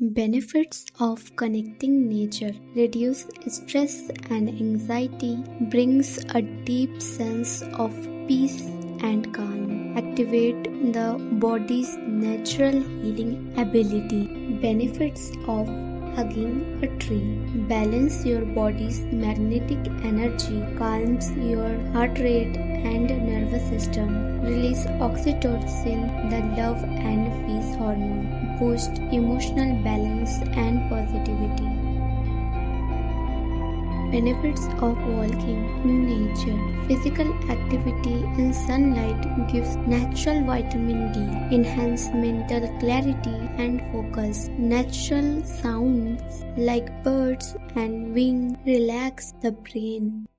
Benefits of connecting nature reduce stress and anxiety, brings a deep sense of peace and calm, activate the body's natural healing ability. Benefits of hugging a tree balance your body's magnetic energy, calms your heart rate and nervous system, release oxytocin, the love and peace hormone, boost emotional balance and positivity. Benefits of walking in nature. Physical activity in sunlight gives natural vitamin D, enhance mental clarity and focus. Natural sounds like birds and wind relax the brain.